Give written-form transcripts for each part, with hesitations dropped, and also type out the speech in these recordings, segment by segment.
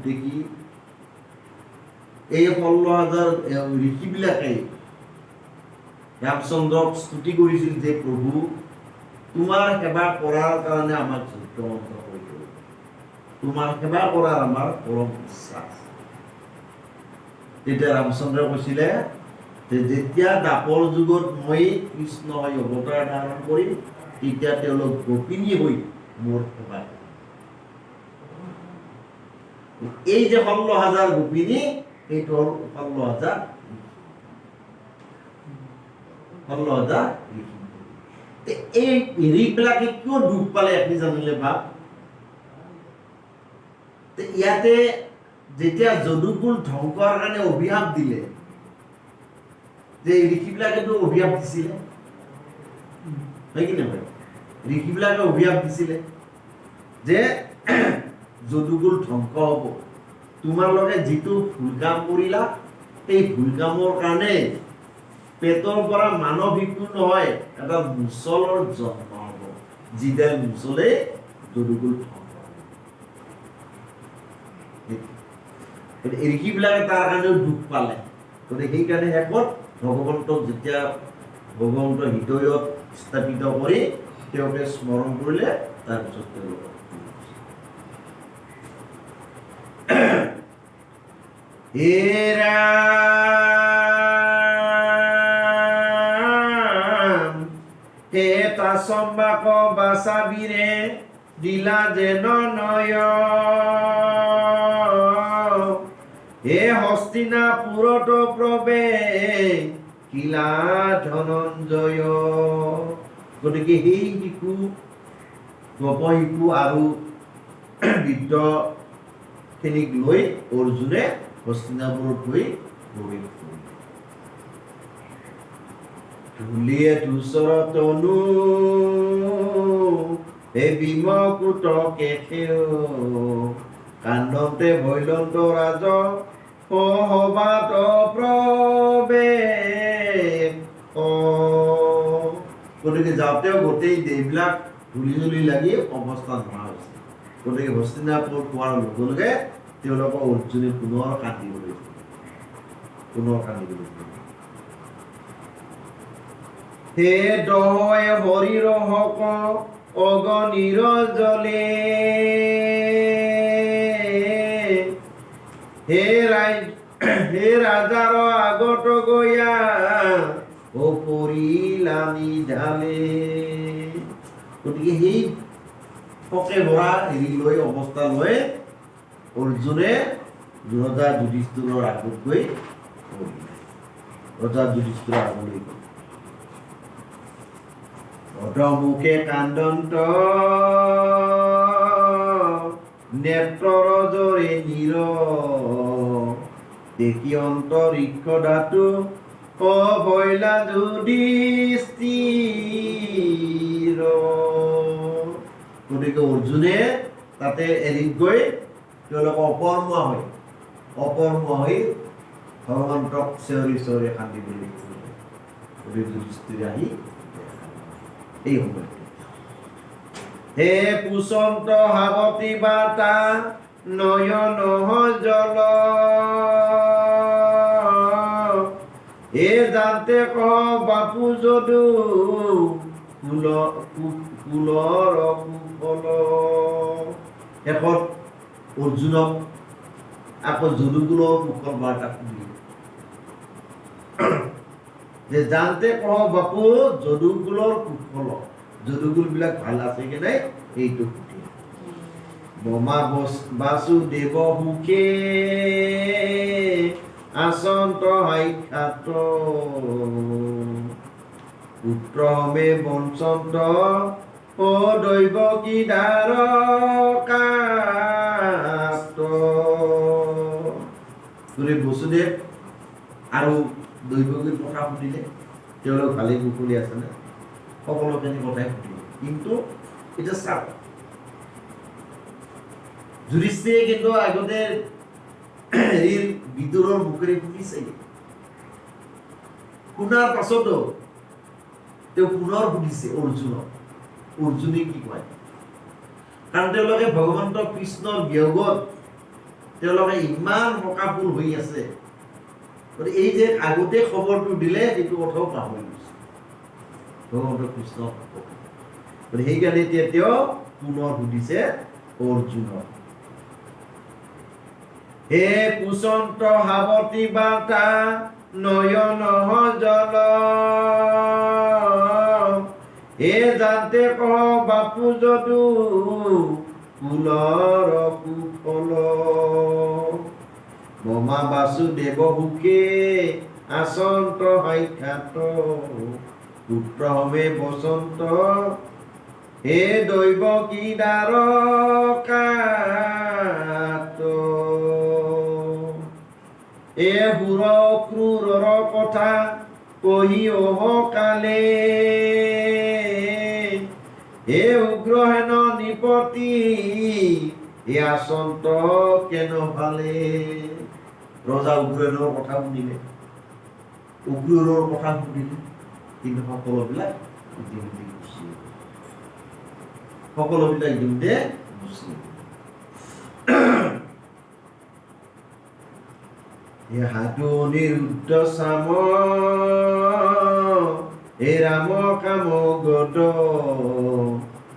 দেখি এই 16,000 ঋষিবিলাকে ৰামচন্দ্ৰক স্তুতি কৰিছিল যে প্ৰভু তোমাৰ সেৱা কৰাৰ কাৰণে আমাক যুদ্ধমন্ত কৰিছিল, তোমাৰ সেৱা কৰাৰ আমাৰ পৰম ইচ্ছা আছে। তেতিয়া ৰামচন্দ্ৰই কৈছিলে যে যেতিয়া দ্বাপৰ যুগত মই কৃষ্ণ হৈ অৱতাৰ ধাৰণ কৰিম তেতিয়া তেওঁলোক গোপিনী হৈ মোৰ সেৱা কৰিব। এই যে 16,000 গোপিনী এইটো হ'ল 16,000 এই ঋষিবিলাকে কিয় দুখ পালে আপুনি জানিলে ভাব। ইয়াতে যেতিয়া যদুকুল ধ্বংসৰ কাৰণে অভিশাপ দিলে, যে ঋষিবিলাকেতো অভিশাপ দিছিলে, হয় কি নহয়? ঋষিবিলাকে অভিশাপ দিছিলে যে যদুকুল ধ্বংস হ'ব, তোমালোকে যিটো ভুল কাম কৰিলা এই ভুল কামৰ কাৰণে পেটৰ পৰা মানৱ শিশু নহয় এটা মুছলৰ জন্ম হ'ব, যিডাল মুছলে যদুকুল ধ্বংস হ'ব। ঋষিবিলাকে তাৰ কাৰণেও দুখ পালে। গতিকে সেইকাৰণে শেষত ভগৱন্তক যেতিয়া ভগৱন্ত হৃদয়ত স্থাপিত কৰি তেওঁকে স্মৰণ কৰিলে, তাৰপিছত তেওঁলোকক হে ৰাম হে তাচম্বাক বাচাবিৰে দিলা যেন নয়, হে হস্তিনাপুৰত প্ৰৱেশ কিলা ধনঞ্জয়। গতিকে সেই শিশু গপ শিশু আৰু বৃদ্ধ খিনিক লৈ অৰ্জুনে হস্তিনাপুৰত গৈ প্ৰৱেশ কৰিলে। ধুলিয়ে ধূসৰ তনু হে বিমকুট কেশেও, কাণ্ডতে ভৈলন্ত ৰাজ সভাত প্ৰৱেশ। গতিকে যাওঁতেও গোটেই দেহবিলাক ধূলি ধূলি লাগি অৱস্থা নোহোৱা হৈছে। গতিকে হস্তিনাপুৰ পোৱাৰ লগে লগে তেওঁলোকক অৰ্জুনে পুনৰ কান্দিবলৈ হে দহয় হৰিৰ হক অগণিৰ জলে, হে ৰাজাৰ আগত গয়া ও পৰিলানি ঢালে। গতিকে সেই পকে ভৰা হেৰি লৈ অৱস্থা লৈ অৰ্জুনে ৰজা যুধিষ্ঠিৰৰ আগত গৈ পৰিলে। ৰজা যুধিষ্ঠিৰৰ আগলৈ গ'ল। অধমুখে কান্দন্ত নেত্ৰৰ জৰে নীৰ, দেখি অন্তৰিক্ষ ধাতু ভৈলা যুধিষ্ঠিৰ। গতিকে অৰ্জুনে তাতে এৰিত গৈ তেওঁলোকক অপৰমুৱা হৈ ভগৱন্তক চিঞৰি চিঞৰি কান্দিবলৈ ধৰিলে। গতিকে যুধিষ্ঠিৰে আহি এই সময়ত হে পুচন্ত হাৱতী বাতা নয়ন জল, হে জানতে কহ বাপু যদু কুলৰ কুফল। শেষত অৰ্জুনক আকৌ যদুকুলৰ মুখৰ বাৰ্তা শুনিলে যে জানতে কহ বাপু যদুকুলৰ কুফল, যদুকুলবিলাক ভাল আছে কি নাই এইটো সুধি। বমা বাসুদেৱ মুখে আচন্ত সাক্ষাৎ, পুত্ৰ মে বঞ্চন্ত ও দৈৱকী দ্বাৰকাত। বসুদেৱ আৰু দৈৱকীৰ কথা সুধিলে, তেওঁলোক ভালে কুশলী আছেনে, সকলোখিনি কথাই সুধিলে। কিন্তু এতিয়া চাওক, যুধিষ্ঠিৰে কিন্তু আগতে হেৰিৰ বিদুৰৰ মুখেৰে শুনিছে, শুনাৰ পাছতো তেওঁ পুনৰ সুধিছে অৰ্জুনক, অৰ্জুনে কি কয়। কাৰণ তেওঁলোকে ভগৱন্ত কৃষ্ণৰ বিয়োগত তেওঁলোকে ইমান সকাপুৰ হৈ আছে, গতিকে এই যে আগতে খবৰটো দিলে সেইটো কথাও পাহৰি গৈছে ভগৱন্ত কৃষ্ণ। গতিকে সেইকাৰণে এতিয়া তেওঁ পুনৰ সুধিছে অৰ্জুনক, হে কুশন্ত সাৱতী বাৰ্তা নয়ন জল, হে জানতে কহ বাপু যদু কুলৰ কুফল, মমা বাসুদেৱ সুখে আচন্ত সাক্ষাৎ, পুত্ৰ হমে বসন্ত হে দৈৱ কি দ্বাৰকাত, এ সুৰ ক্ৰূৰৰ কথা কহি অহকালে, হে উগ্ৰহেন নিপতি এ আচন্ত কেন ভালে। ৰজা উগ্ৰহেনৰ কথা শুনিলে, উগ্ৰৰ কথা শুনিলে, কিন্তু সকলোবিলাক ইতিমধ্যে গুচি গ'ল, সকলোবিলাক ইতিমধ্যে গুচি গ'ল। হাতু নিৰুদ্ধ চাম হে ৰাম কাম গদ,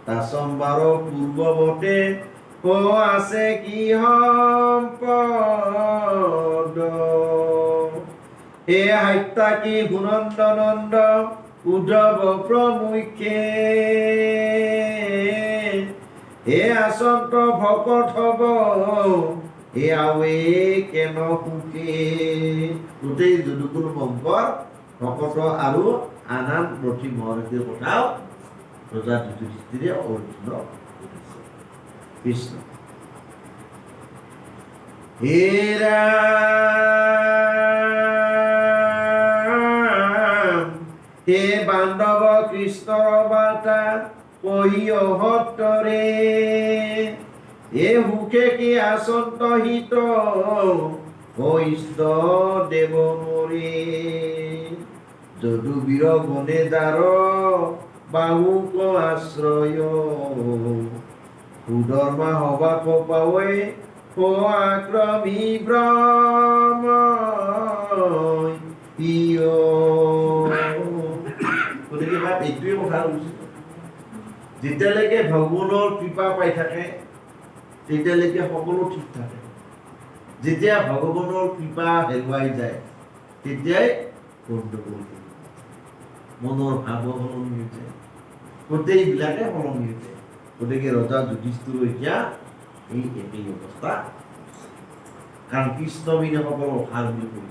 তাচম্বাৰ পূৰ্বৱতে আছে কি সম্পদ, হে সাত্যাকী সুনন্দ নন্দ উদ্ধৱ প্ৰমুখ্যে, হে আচন্ত ভকত হব হে আৱে কেন সুখে। গোটেই যদুকুল বংশৰ ভকত আৰু আন ৰথী মহৰ্ষিৰ কথাও ৰজা যুধিষ্ঠিৰে অৰ্জুনক সুধিছে। কৃষ্ণ, হে ৰাম, হে বান্ধৱ কৃষ্ণৰ বাৰ্তা কহি অহত্তৰে, এ সুখে কি আচন্ত হিত ইষ্ট দেৱ মৰে, যদু বীৰ গণে দাৰ বাহুক আশ্ৰয়, সুধৰ্মা হবা পাৱে আক্ৰমী ব্ৰহ্ম ইয়। গতিকে এইটোৱে কথা কৈছোঁ, যেতিয়ালৈকে ভগৱানৰ কৃপা পাই থাকে তেতিয়ালৈকে সকলো ঠিক থাকে, যেতিয়া ভগৱানৰ কৃপা হেৰুৱাই যায় তেতিয়াই গণ্ডগোল, মনৰ ভাৱ সলনি হৈ যায়, গোটেইবিলাকে সলনি হৈ যায়। গতিকে ৰজা যুধিষ্ঠিৰ এতিয়া এই একেই অৱস্থা, কাৰণ কৃষ্ণ বিনে সকলো ভাল বুলি কৈ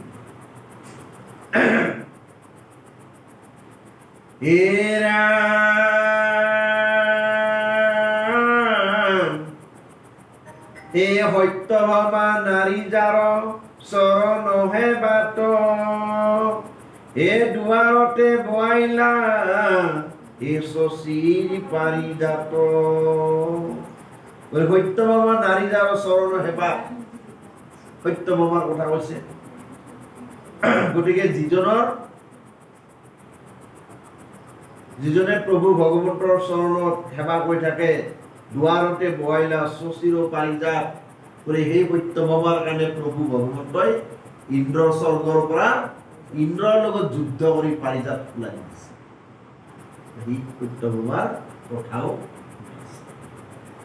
এ সত্যভামা নাৰী যাৰ চৰণ হে বাট, এ দুৱাৰতে বোৱাইলা এ শশীৰ পাৰিজাত, সত্যভামা নাৰী যাৰ চৰণ হে বাট, সত্যভামাৰ কথা কৈছে। গতিকে যিজনে প্ৰভু ভগৱন্তৰ চৰণত সেৱা কৰি থাকে, দুৱাৰতে বোৱাইলা শশীৰ পাৰিজাত, কৰি সেই সত্যভামাৰ কাৰণে প্ৰভু ভগৱন্তই ইন্দ্ৰৰ স্বৰ্গৰ পৰা ইন্দ্ৰৰ লগত যুদ্ধ কৰি পাৰিজাত ওলাই দিছে। সেই সত্যভামাৰ কথাও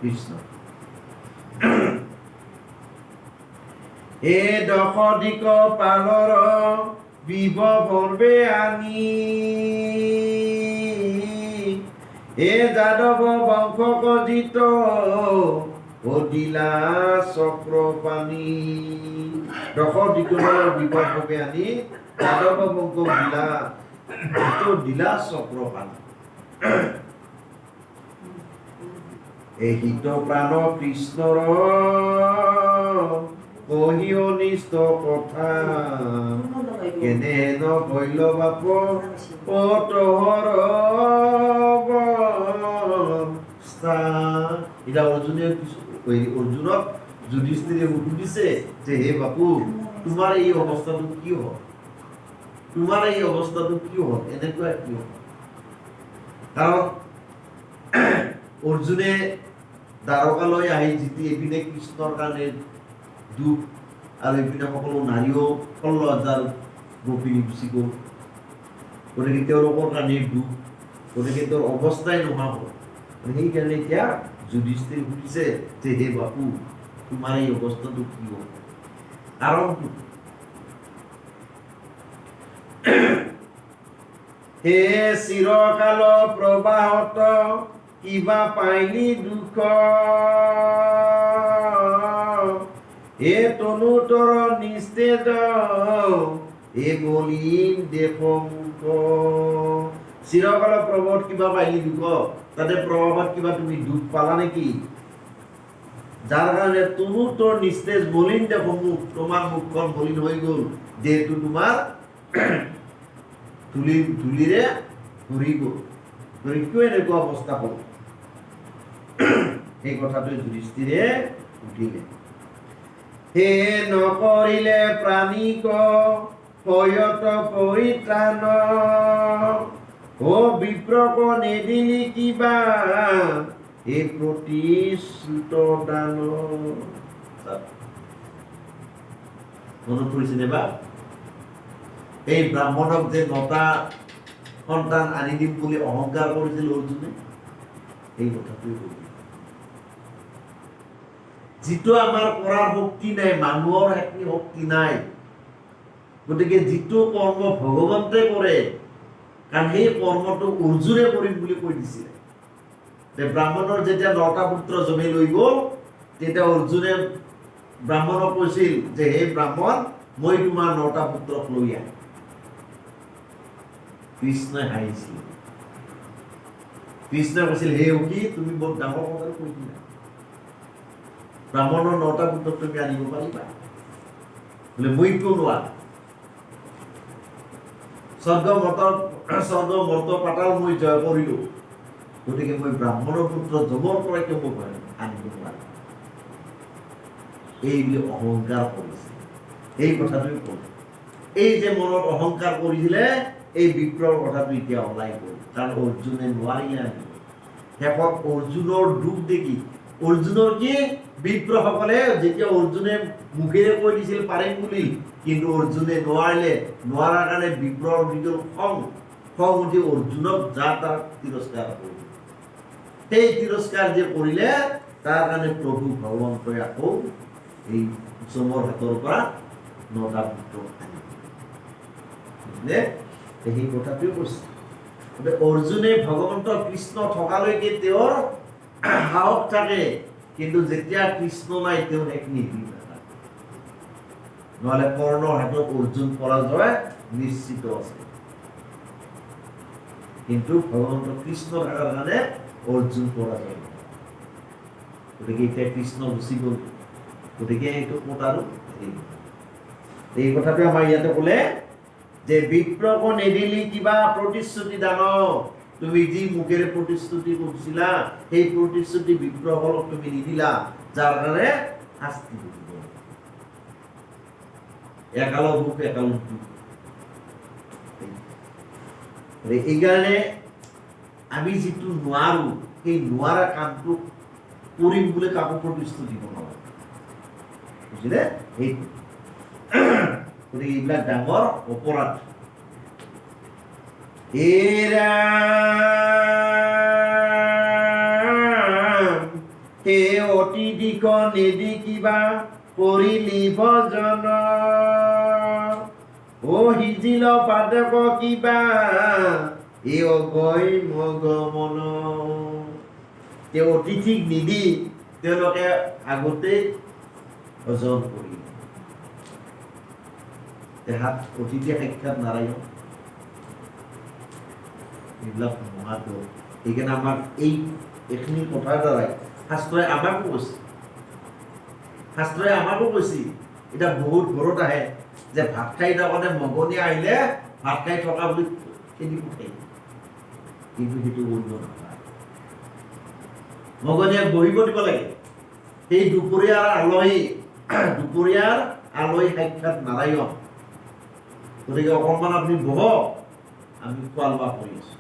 কৃষ্ণ। এ দশ দিক পালৰ বিভৱে আনি, এ যাদৱ বংশ কজিত দিলা চক্ৰ পানী, দশ দিগৰ বিভৱে আনি যাদৱ বংশ দিলা চক্ৰ পানী। এই হিত প্ৰাণ কৃষ্ণৰ কহি অনিষ্ট কথা, কেনেহেন ভৈল বাপ পতহৰ এতিয়া অৰ্জুনক যুধিষ্ঠিৰে সুধিছে যে হে বাপু, তোমাৰ এই অৱস্থাটো কিয় হ'ল, তোমাৰ এই অৱস্থাটো কিয় হ'ল, এনেকুৱা কিয় হ'ল? কাৰণ অৰ্জুনে দ্বাৰকালৈ আহি যিটো এইপিনে কৃষ্ণৰ কাৰণে দুখ আৰু এইপিনে সকলো নাৰীও 16,000 গোপিনী গুচি গ'ল গতিকে তেওঁলোকৰ কাৰণে দুখ গতিকে তেওঁৰ অৱস্থাই নোহোৱা হ'ল সেইকাৰণে এতিয়া যুধিষ্ঠিৰ সুধিছে যে হে বাপু তোমাৰ এই অৱস্থাটো কি হ'ল কাৰণটো হে চিৰকাল প্ৰবাহত কিবা পাইলি দুখ হে তনুতৰ নিস্তেজ হে বলিন দেশ মুখ চিৰকাল প্ৰবাহত কিবা পাইলি দুখ তাতে প্ৰবাহত কিবা তুমি দুখ পালা নেকি যাৰ কাৰণে তনুতৰ নিস্তেজ বলিন দেশ মুখ তোমাৰ মুখখন বলিন হৈ গ'ল দেহটো তোমাৰ ধূলিৰে ভৰি গ'ল কিয় এনেকুৱা অৱস্থা হ'ল সেই কথাটো যুধিষ্ঠিৰে সুধিলে হে নকৰিলে প্ৰাণীক ভয়ত পৰিত্ৰাণ বিপ্ৰক নেদিলি কিবা হে প্ৰতিশ্ৰুত দান মনত পৰিছেনে বা এই ব্ৰাহ্মণক যে 9টা সন্তান আনি দিম বুলি অহংকাৰ কৰিছিল অৰ্জুনে এই কথাটোৱে কৈছিল যিটো আমাৰ কৰাৰ শক্তি নাই মানুহৰ একনি শক্তি নাই গতিকে যিটো কৰ্ম ভগৱন্তে কৰে কাৰণ সেই কৰ্মটো অৰ্জুনে কৰিম বুলি কৈ দিছিলে যে ব্ৰাহ্মণৰ যেতিয়া 9টা পুত্ৰ জমে লৈ গ'ল তেতিয়া অৰ্জুনে ব্ৰাহ্মণক কৈছিল যে হে ব্ৰাহ্মণ মই তোমাৰ 9টা পুত্ৰক লৈ আহিম কৃষ্ণই হাঁহিছিল কৃষ্ণই কৈছিল হে অকি তুমি বৰ ডাঙৰ কথা কৈ দিলা ব্ৰাহ্মণৰ 9টা পুত্ৰক তুমি আনিব পাৰিবা বোলে মই কিয় নোৱাৰো স্বৰ্গ মৰ্ত পাতাল মই জয় কৰিলো গতিকে মই ব্ৰাহ্মণৰ পুত্ৰ যমৰ পৰা কিয় মই আনিব নোৱাৰো এই বুলি অহংকাৰ কৰিছে এই কথাটোৱে ক'লে এই যে মনত অহংকাৰ কৰিছিলে এই বিপ্ৰৰ কথাটো এতিয়া ওলাই গ'ল কাৰণ অৰ্জুনে নোৱাৰিলে আনিব শেষত অৰ্জুনৰ দুখ দেখি অৰ্জুনৰ কি বিপ্ৰসকলে যেতিয়া অৰ্জুনে মুখেৰে কৈ দিছিল পাৰিম বুলি কিন্তু অৰ্জুনে নোৱাৰিলে নোৱাৰাৰ কাৰণে বিপ্ৰৰ নিজৰ খং উঠি অৰ্জুনক যা তাৰ তিৰস্কাৰ কৰিলে সেই তিৰস্কাৰ যে কৰিলে তাৰ কাৰণে প্ৰভু ভগৱন্তই আকৌ এই যমৰ হাতৰ পৰা 9টা পুত্ৰ আনিলে সেই কথাটোৱে কৈছে অৰ্জুনে ভগৱন্ত কৃষ্ণ থকালৈকে তেওঁৰ সাহস থাকে কিন্তু যেতিয়া কৃষ্ণ নাই তেওঁ এক নিৰ্ভীক নহলে কৰ্ণৰ হাতত অৰ্জুন পৰাজয় নিশ্চিত আছে কিন্তু ভগৱন্ত কৃষ্ণ থকাৰ কাৰণে অৰ্জুন পৰাজয় গতিকে এতিয়া কৃষ্ণ গুচি গ'ল গতিকে এইটো ক'ত আৰু এই কথাটো আমাৰ ইয়াতে ক'লে যে বিপ্ৰক নেদিলি কিবা প্ৰতিশ্ৰুতি দান তুমি যি মুখেৰে প্ৰতিশ্ৰুতি কৰিছিলা সেই প্ৰতিশ্ৰুতি বিপ্ৰসকলক তুমি নিদিলা যাৰ কাৰণে শাস্তি ভুগিব একাল ভোগ একাল দুখ এইকাৰণে আমি যিটো নোৱাৰো সেই নোৱাৰা কামটো কৰিম বুলি কাকো প্ৰতিশ্ৰুতি দিব নালাগে বুজিলে সেইটো গতিকে এইবিলাক ডাঙৰ অপৰাধ হে অতি দিশ নেদেখিবা কৰিলি ভজন সিজিল পাদক কিবা এই অগৈ মগমন তেওঁ অতিথিক নিদি তেওঁলোকে আগতেই ভজন কৰিলে দেহাত অতিথি সাক্ষাৎ নাৰায়ণ এইবিলাক মহাটো সেইকাৰণে আমাক এইখিনি কথাৰ দ্বাৰাই শাস্ত্ৰই আমাকো কৈছে এতিয়া বহুত ঘৰত আহে যে ভাত খাই থাকোঁতে মগনি আহিলে ভাত খাই থকা বুলি খেদি পঠাই কিন্তু সেইটো কৰিব নাপায় মগনিয়াক বহিব দিব লাগে সেই দুপৰীয়াৰ আলহী সাক্ষাৎ নাৰায়ণ গতিকে অকণমান আপুনি বহক আমি খোৱা লোৱা কৰি আছোঁ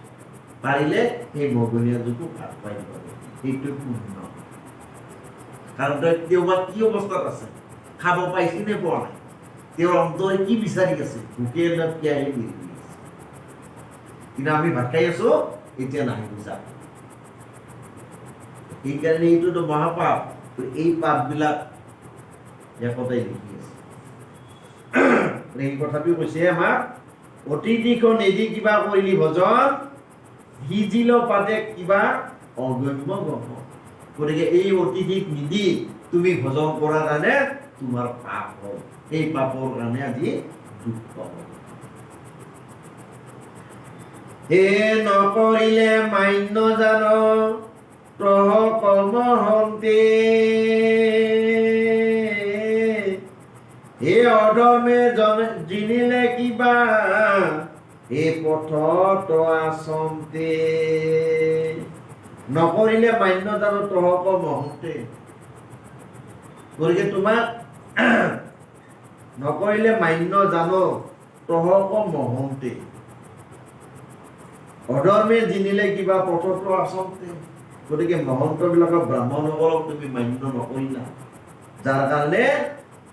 পাৰিলে সেই মগনীয়া যুগটো ভাত পাই দিব লাগে সেইটো পূৰ্ণ কাৰণ তই কেওবা কি অৱস্থাত আছে খাব পাইছি নে পোৱা নাই তেওঁৰ অন্তৰে কি বিচাৰি আছে ভোকে না পিয়াহে বিচাৰি আছে কিন্তু আমি ভাত খাই আছো এতিয়া নাহি বুজা সেইকাৰণে এইটোতো মহাপাপ এই পাপবিলাক একতাই লিখি আছে এই কথাটো কৈছে আমাক অতিথিক নিদি কিবা কৰিলি ভজন সিজিল পাতে কিবা অগম্য গম গতিকে এই অতিথিক নিদি তুমি ভজন কৰাৰ কাৰণে তোমাৰ পাপ হ'ল এই পাপৰ কাৰণে আজি দুখ পাব হে নকৰিলে মান্য জান তহ কৰ্ম হন্তে হে অধমে জিনিলে কিবা এই পথত আচন্তে নকৰিলে মান্য জান তহ কৰ্ম হন্তে গতিকে তোমাক নকৰিলে মান্য জান তহ কৰ্ম হন্তে অধৰ্মে জিনিলে কিবা পথত আচন্তে গতিকে মহন্তবিলাকক ব্ৰাহ্মণসকলক তুমি মান্য নকৰিলা যাৰ কাৰণে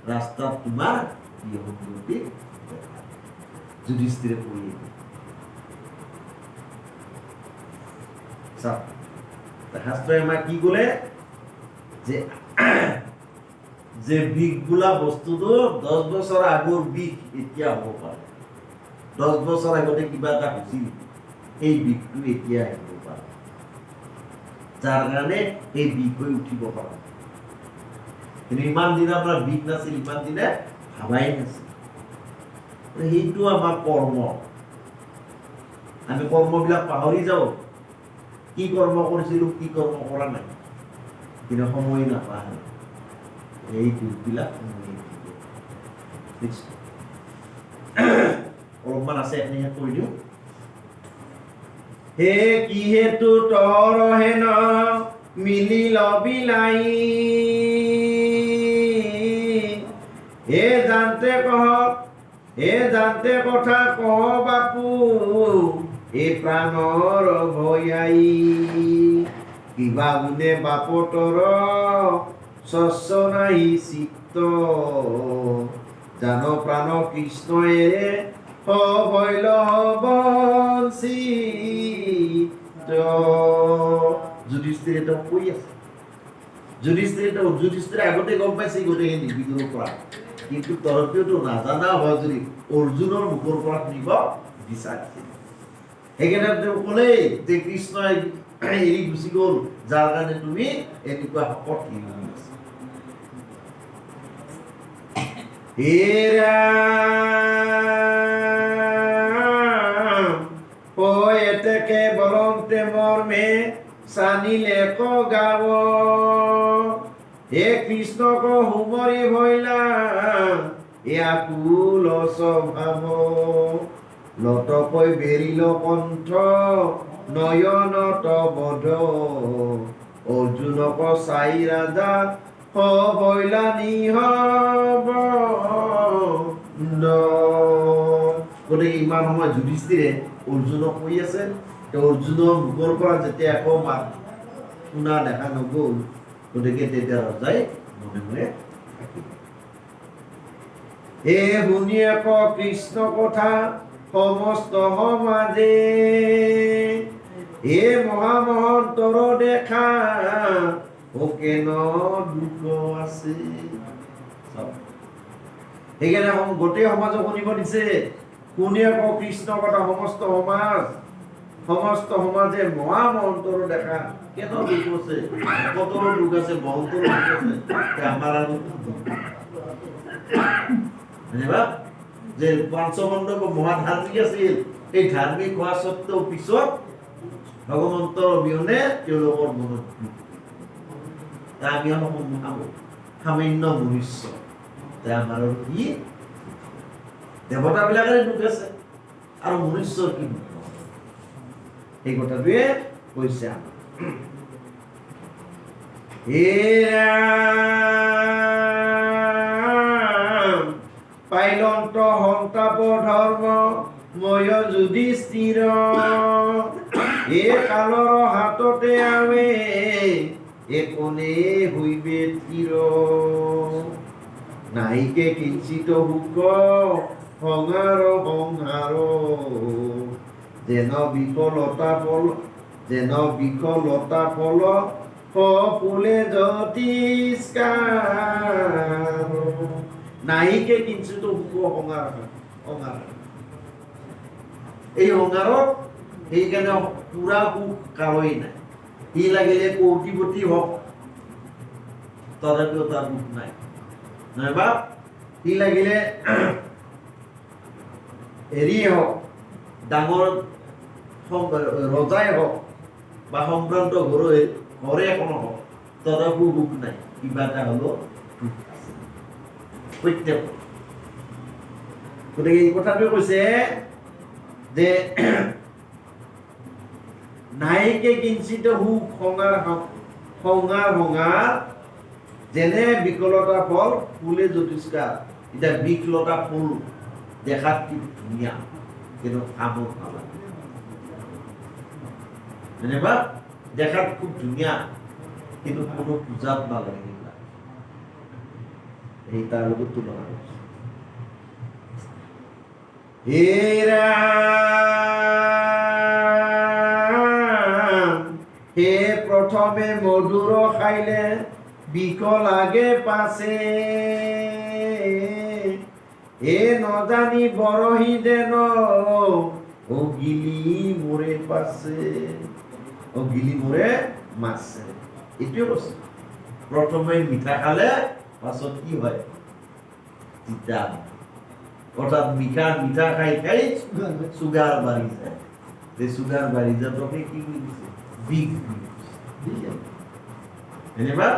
ৰাস্তাত তোমাৰ বিসংগতি যুধিষ্ঠিৰে পৰি শাস্ত্ৰই আমাক কি ক'লে যে বিষ বোলা বস্তুটো 10 বছৰ আগৰ বিষ এতিয়া হ'ব পাৰে 10 বছৰ আগতে কিবা এটা হৈছিল এই বিষটো এতিয়া আহিব পাৰে যাৰ কাৰণে এই বিষ হৈ উঠিব পাৰে কিন্তু ইমান দিন আমাৰ বিষ নাছিল ইমান দিনে ভাবাই নাছিল সেইটো আমাৰ কৰ্ম আমি কৰ্মবিলাক পাহৰি যাওঁ কি কৰ্ম কৰিছিলো কি কৰ্ম কৰা নাই কিন্তু সময় নাপায় এই দুখবিলাক অলপমান আছে এনে কৈ দিওঁ হে কিহেতু তৰ হেন মিলিল বিলাই হে জানতে কথা কহ বাপু এই প্ৰাণৰ ভয়াই কিবা গুণে বাপতৰ স্বচ্ছ নাই চিত্ত জান প্ৰাণ কৃষ্ণয়ে হবৈল বঞ্চিত যুধিষ্ঠিৰে তেওঁ কৈ আছে যুধিষ্ঠিৰে আগতে গম পাইছে গোটেইখিনি নিৰ্বিঘ্নৰ পৰা কিন্তু তথাপিওতো নাজানা হয় যদি অৰ্জুনৰ মুখৰ পৰা শুনিব বিচাৰিছিল সেইকাৰণে তেওঁ ক'লেই যে কৃষ্ণই এৰি গুচি গ'ল যাৰ কাৰণে তুমি এনেকুৱা শপত লৈ আছা এতেকে বলন্তে মৰ্মে চানিলে ক গাব হে কৃষ্ণক হুমৰি ভৈলা এয়াকুল স্বভাৱ লতকৈ বেৰিল কণ্ঠ নয়নত বধ অৰ্জুনক চাই ৰাজা হবৈলা নিহব গতিকে ইমান সময় যুধিষ্ঠিৰে অৰ্জুনক কৈ আছে অৰ্জুনৰ মুখৰ পৰা যেতিয়া একো মাত শুনা দেখা নগ'ল গতিকে তেতিয়া ৰজাই মনে মনে থাকিল হে শুনি এক কৃষ্ণ কথা সমস্ত সমাজে হে মহামহন্তৰ দেখা ওকে ন দুখ আছে সেইকাৰণে গোটেই সমাজক শুনিব দিছে শুনি আকৌ কৃষ্ণ কথা সমস্ত সমাজে মহামহন্তৰ দেখা কেন দুখ আছে ভকতৰো দুখ আছে মহন্তৰো দুখ আছে আমাৰ আৰু যে পঞ্চমণ্ডপ মহাধাৰ্মিক আছিল এই ধাৰ্মিক হোৱা স্বত্বেও পিছত ভগৱন্তৰ অবিহনে তেওঁলোকৰ মনত আমি সামান্য মনুষ্য আমাৰ কি দেৱতাবিলাকে দুখ আছে আৰু মনুষ্যৰ কি এই কথাটোৱে কৈছে পাইলন্ত সন্তাপ ধৰ্ম ময় যুধিষ্ঠিৰ এ কালৰ হাততে আৱে একনে হইবে থিৰ নাহিকে কিঞ্চিত সুখ সংহাৰ সংহাৰ যেন বিফলতা ফল ফুলে জ্যোতিষ্কাৰ নাহিকে কিঞ্চিত সুখ সংহাৰ এই সংহাৰত সেইকাৰণে পুৰা সুখ কাৰোৱেই নাই সি লাগিলে কোটিপতি হওক তথাপিও তাৰ সুখ নাই নাইবা সি লাগিলে হেৰিয়ে হওক ডাঙৰ ৰজাই হওক বা সম্ভ্ৰান্ত ঘৰে এখন হওক তথাপিও সুখ নাই কিবা এটা হলেও প্ৰত্যেক গতিকে এই কথাটোৱে কৈছে যে নাহিকে কিঞ্চিত সুখ সংহাৰ যেনে বিকলতা ফল ফুলে জ্যোতিষ্কাৰ এতিয়া বিকলতা ফুল দেখাত কি ধুনীয়া কিন্তু কামত নালাগে যেনিবা দেখাত খুব ধুনীয়া কিন্তু কোনো পূজাত নালাগে সেইবিলাক এই তাৰ লগত তুলনা কৰিছে হে ৰাম হে প্ৰথমে মধুৰ খাইলে বিষ লাগে পাছে এ নজানি বৰহি যেন গিলি মোৰে পাছে গিলি মোৰে মাছে এইটোৱে কৈছে প্ৰথমে মিঠা খালে পাছত কি হয় তিতা অৰ্থাৎ মিঠা খাই খাই চুগাৰ বাঢ়ি যায় যে চুগাৰ বাঢ়ি যায় তোকে কি কৰি দিছে বিষ যেনিবা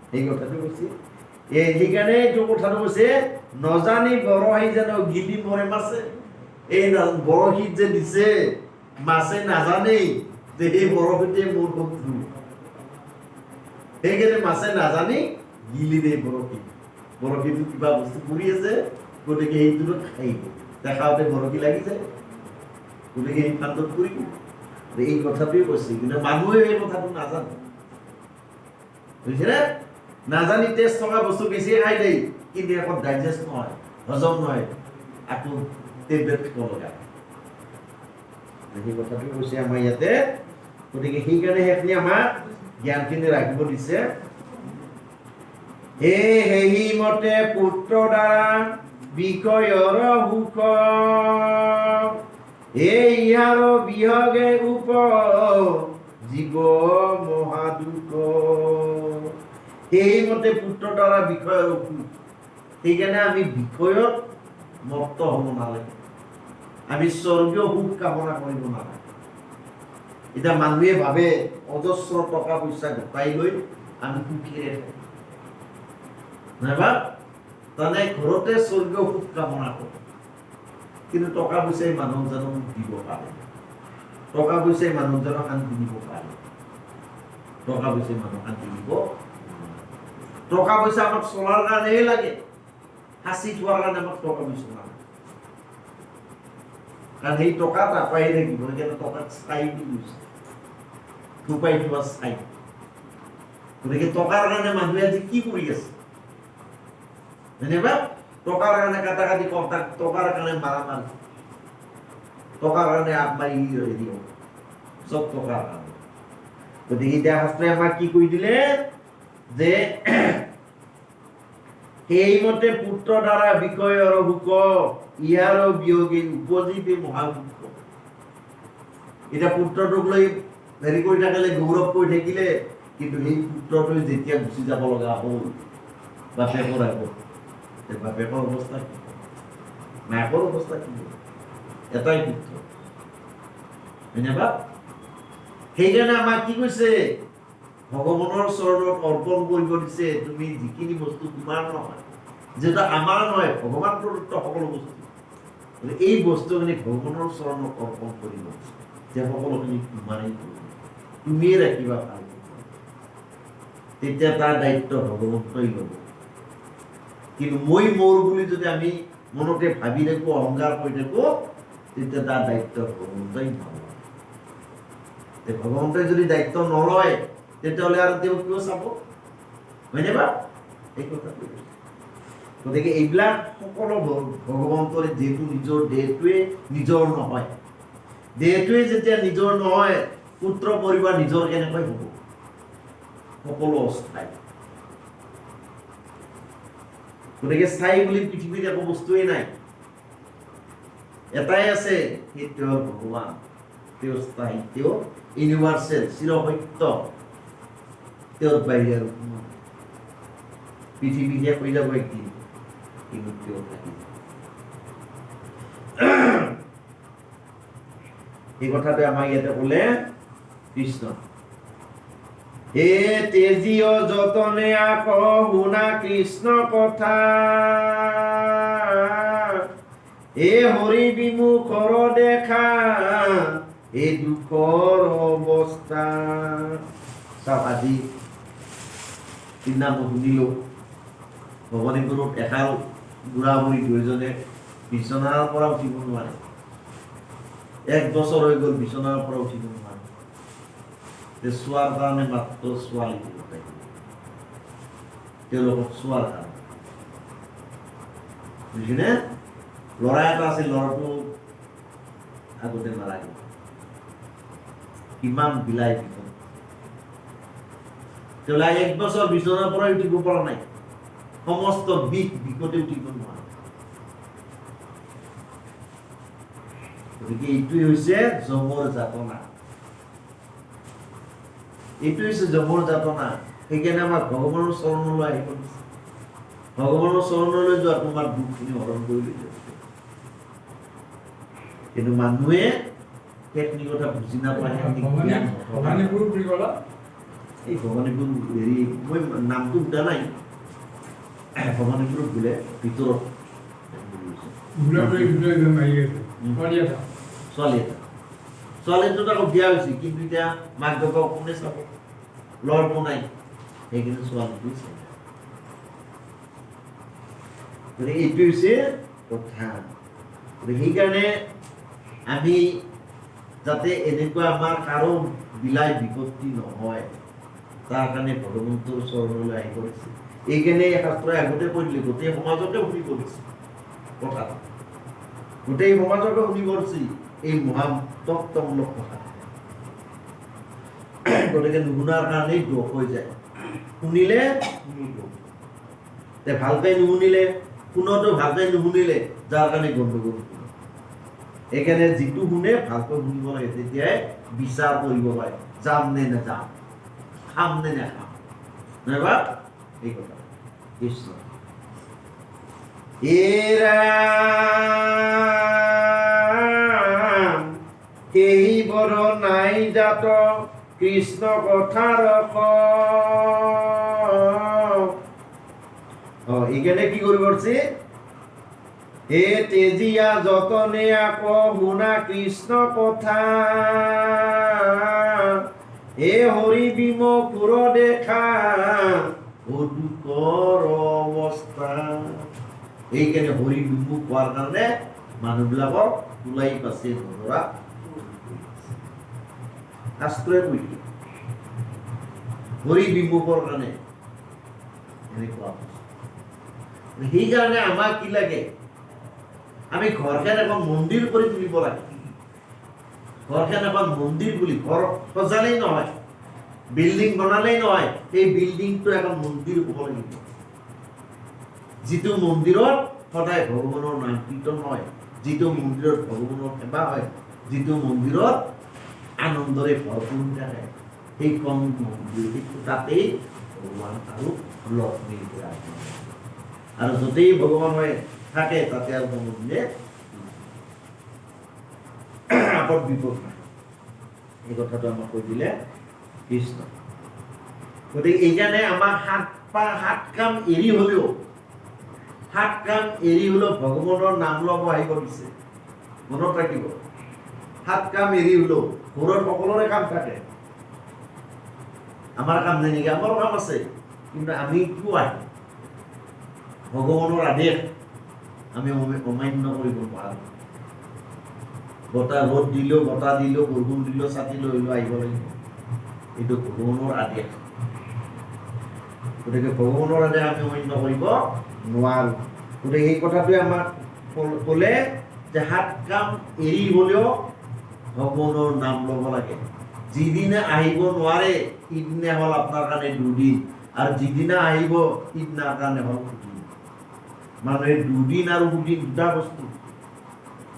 এই কথাটো কৈছে সেইকাৰণে এইটো কথাটো কৈছে নজানি বৰশী যেন গিলি মৰে মাছে এই বৰশীত যে দিছে মাছে নাজানেই যে এই বৰশীতে মোৰ শত্ৰু সেইকাৰণে মাছে নাজানি গিলি দিয়ে বৰশীটো কিবা বস্তু পৰি আছে গতিকে সেইটোতো খাইব দেখাওঁতে বৰশী লাগি যায় গতিকে সেই কাণ্ডত কৰিব এই কথাটোৱে কৈছে কিন্তু মানুহে এই কথাটো নাজানে বুজিছেনে নাজানি টেষ্ট থকা বস্তু বেছি খাই দেই কিন্তু এখন ডাইজেষ্ট নহয় হজম নহয় আকৌ টেবলেট খাব লগা সেই কথাটো কৈছে আমাৰ ইয়াতে গতিকে সেইকাৰণে সেইখিনি আমাক জ্ঞানখিনি ৰাখিব দিছে সেই মতে পুত্ৰ দ্বাৰা বিষয়ৰ সুখ ইয়াৰ বিহগে উপ জীৱ মহাদুখ সেইমতে পুত্ৰ দ্বাৰা বিষয়ৰ সুখ সেইকাৰণে আমি বিষয়ত মত্ত হ'ব নালাগে আমি স্বৰ্গীয় সুখ কামনা কৰিব নালাগে এতিয়া মানুহে ভাবে অজস্ৰ টকা পইচা গোটাই লৈ আমি সুখেৰে থাকোঁ নাইবা তাৰমানে ঘৰতে স্বৰ্গীয় সুখ কামনা কৰোঁ কিন্তু টকা পইচাই মানুহজনক দিব পাৰে টকা পইচাই মানুহজনক শান্তি দিব পাৰে টকা পইচাই মানুহক শান্তি দিব টকা পইচা আমাক চলাৰ কাৰণেহে লাগে সাঁচি থোৱাৰ কাৰণে আমাক টকা পইচা নালাগে কাৰণ সেই টকা তাপাই থাকিব সেইকাৰণে টকাত স্থায়ী বুলি কৈছে থোপাই থোৱা স্থায়ী গতিকে টকাৰ কাৰণে মানুহে আজি কি কৰি আছে যেনিবা টকাৰ কাৰণে কাটাকাটি কৰ্তাক টকাৰ কাৰণে মাৰামাৰি টকাৰ কাৰণে আগবাঢ়ি দিব চব টকাৰ কাৰণে গতিকে এতিয়া শাস্ত্ৰই আমাক কি কৰি দিলে যে সেইমতে পুত্ৰ দ্বাৰা বিষয়ৰ সুখ ইয়াৰ বিয়োগে উপজীৱী মহাসুখ এতিয়া পুত্ৰটোক লৈ হেৰি কৰি থাকিলে গৌৰৱ কৰি থাকিলে কিন্তু সেই পুত্ৰটো যেতিয়া গুচি যাব লগা হ'ল বাপেকৰ আগত বাপেকৰ অৱস্থা কি মাকৰ অৱস্থা কি এটাই পুত্ৰ যেনিবা সেইকাৰণে আমাক কি কৈছে ভগৱানৰ চৰণত অৰ্পণ কৰিব দিছে তুমি যিখিনি বস্তু তোমাৰ নহয় যেটা আমাৰ নহয় ভগৱান প্ৰদত্ত সকলো বস্তু এই বস্তুখিনি ভগৱানৰ চৰণত অৰ্পণ কৰিব যে সকলোখিনি তোমাৰেই তুমিয়ে ৰাখিবা ভাল তেতিয়া তাৰ দায়িত্ব ভগৱন্তই ল'ব কিন্তু মই মোৰ বুলি যদি আমি মনতে ভাবি থাকোঁ অহংকাৰ কৰি থাকোঁ তেতিয়া তাৰ দায়িত্ব ভগৱন্তই নলয় ভগৱন্তই যদি দায়িত্ব নলয় তেতিয়াহ'লে আৰু তেওঁ কিয় চাব হয়নে বা এই কথাটো গতিকে এইবিলাক সকলো ভগৱন্তৰে যিহেতু নিজৰ দেহটোৱে নিজৰ নহয়, দেহটোৱে যেতিয়া নিজৰ নহয় পুত্ৰ পৰিবাৰ নিজৰ কেনেকৈ হ'ব? সকলো অস্থায়ী। গতিকে স্থায়ী বুলি পৃথিৱীত একো বস্তুৱেই নাই, এটাই আছে, সেই তেওঁৰ ভগৱান, তেওঁৰ স্থায়ী, তেওঁ ইউনিভাৰ্চেল, চিৰসত্য, তেওঁৰ বাহিৰে আৰু কোনো পৃথিৱী শেষ হৈ যাব একদিন, কিন্তু তেওঁ থাকিব। এই কথাটো আমাক ইয়াতে ক'লে কৃষ্ণ। হে তেজীয় যতনে আকৌ শুনা কৃষ্ণ কথা, এ হৰি বিমুখৰ দেখা এই দুখৰ অৱস্থা। চাওক আজি সিদিনা মই শুনিলোঁ ভৱানীপুৰত এহাল বুঢ়া বুঢ়ী দুয়োজনে বিচনাৰ পৰা উঠিব নোৱাৰে, 1 বছৰ হৈ গ'ল বিচনাৰ পৰা উঠিব নোৱাৰে। চোৱাৰ কাৰণে মাত্ৰ ছোৱালী তেওঁলোকক চোৱাৰ কাৰণে, বুজিনে? ল'ৰা এটা আছিল, ল'ৰাটো আগতে মাৰা গ'ল। কিমান বিলাই বিপদ, তেওঁলোকে 1 বছৰ বিচনাৰ পৰা উঠিব পৰা নাই, সমস্ত বিপদে উঠিব নোৱাৰে। গতিকে এইটোৱে হৈছে যমৰ যাতনা, এইটো হৈছে যমৰ যাতনা। সেইকাৰণে আমাক ভগৱানৰ চৰণলৈ আহিব দিছে। ভগৱানৰ চৰণলৈ যোৱা তোমাৰ দুখখিনি হৰণ কৰি লৈ যাব। কিন্তু মানুহে সেইখিনি কথা বুজি নাপায়। ভৱানীপুৰ বুলি ক'লা? এই ভৱানীপুৰ হেৰি মই নামটো সোধা নাই, ভৱানীপুৰত বোলে ভিতৰত ছোৱালী এটা, ছোৱালীটোত আকৌ বিয়া হৈছে, কিন্তু এতিয়া মাক দেউতাক কোনে চাব? ল'ৰাটো নাই, সেইখিনি ছোৱালীটো চাব। গতিকে এইটো হৈছে কথা। সেইকাৰণে আমি যাতে এনেকুৱা আমাৰ কাৰো বিলাই বিপত্তি নহয়, তাৰ কাৰণে ভগৱন্তৰ চৰণলৈ আহি কৰিছে। এইকাৰণে শাস্ত্ৰই আগতে কৈ দিলে, গোটেই সমাজকে শুনি কৰিছে কথা, গোটেই সমাজকে শুনি কৰিছে এই মহাতত্বমূলক কথা। গতিকে নুশুনাৰ কাৰণেই দোষ হৈ যায়, শুনিলে ভালকৈ নুশুনিলে, শুনোতো ভালকৈ নুশুনিলে, যাৰ কাৰণে গণ্ডগোল। এইকাৰণে যিটো শুনে ভালকৈ শুনিব লাগে, তেতিয়াই বিচাৰ কৰিব পাৰে, যাম নে নাযাম, খাম নে নাখাম, নাইবা এই কথা। কৃষ্ণ কেহি বৰ নাই জাত কৃষ্ণ কথাৰ এইকাৰণে কি কৰিব পাৰিছে? হে তেজীয়া যতনে আকৌ শুনা কৃষ্ণ কথা, হে হৰি বিমুখৰ দেখা দুখৰ অৱস্থা। এইকাৰণে হৰি বিমুখ হোৱাৰ কাৰণে মানুহবিলাকক ওলাই পাছে নধৰা শাস্ত্ৰই কৈ দিয়ে, হৰি বিমুখৰ কাৰণে এনেকুৱা। সেইকাৰণে আমাক কি লাগে? আমি ঘৰখন এখন মন্দিৰ কৰি তুলিব লাগে। ঘৰখন এখন মন্দিৰ বুলি, ঘৰ সজালেই নহয়, বিল্ডিং বনালেই নহয়, এই বিল্ডিংটো এখন মন্দিৰ হ'ব লাগিব। যিটো মন্দিৰত সদায় ভগৱানৰ নাম কীৰ্তন হয়, যিটো মন্দিৰত ভগৱানৰ সেৱা হয়, যিটো মন্দিৰত আনন্দৰে ভৰপূৰ থাকে, সেইখন মন্দিৰ, তাতেই ভগৱান আৰু লক্ষ্মীৰ বিৰাজমান। আৰু য'তেই ভগৱান হৈ থাকে তাতে আৰু মন্দিৰে আপদ বিপদ নাই। এই কথাটো আমাক কৈ দিলে কৃষ্ণ। গতিকে এইকাৰণে আমাক সাত কাম এৰি হ'লেও ভগৱানৰ নাম ল'ব আহিব দিছে। মনত ৰাখিব, 7 কাম এৰি হ'লেও ঘৰত সকলোৰে কাম থাকে। আমাৰ কাম নাই নেকি? আমাৰ কাম আছে, কিন্তু আমি কিয় আহিম? ভগৱানৰ আদেশ আমি অমান্য কৰিব নোৱাৰোঁ। ৰ'দ দিলেও, বতাহ দিলেও, বৰষুণ দিলেও, ছাতি লৈ আহিব লাগিব। এইটো ভগৱানৰ আদেশ। গতিকে ভগৱানৰ আদেশ আমি অমান্য কৰিব নোৱাৰোঁ। গতিকে সেই কথাটোৱে আমাক ক'লে যে হাত কাম এৰি হ'লেও ভগৱানৰ নাম ল'ব লাগে। যিদিনা আহিব নোৱাৰে সিদিনা হ'ল আপোনাৰ কাৰণে দুদিন, আৰু যিদিনা আহিব সিদিনাৰ কাৰণে হ'ল দুদিন। মানে দুদিন আৰু দুদিন দুটা বস্তু।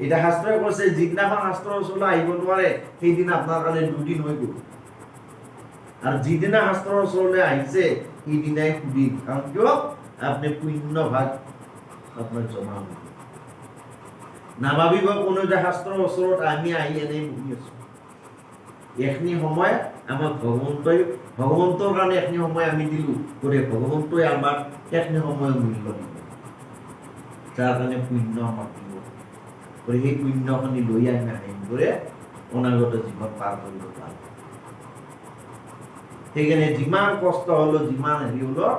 এতিয়া শাস্ত্ৰই কৈছে যিদিনাখন শাস্ত্ৰৰ ওচৰলৈ আহিব নোৱাৰে সেইদিনা আপোনাৰ কাৰণে দুদিন হৈ গ'ল, আৰু যিদিনা শাস্ত্ৰৰ ওচৰলৈ আহিছে সেইদিনাই সুদিন। কাৰণ কিয়? আপুনি পুণ্য ভাগ আপোনাৰ জমা হ'ব। নাভাবিব কোনো যে শাস্ত্ৰৰ ওচৰত আমি আহি এনেই বহি আছো। এইখিনি সময় আমাক ভগৱন্তৰ কাৰণে এইখিনি সময় আমি দিলোঁ, গতিকে ভগৱন্তই আমাক এইখিনি সময় মূল্য দিব, যাৰ কাৰণে পুণ্য আমাক দিব। গতিকে সেই পুণ্যখিনি লৈ আমি আহিবৰে অনাগত জীৱন পাৰ কৰিব পাৰোঁ। সেইকাৰণে যিমান কষ্ট হ'লেও যিমান হেৰি হ'লেও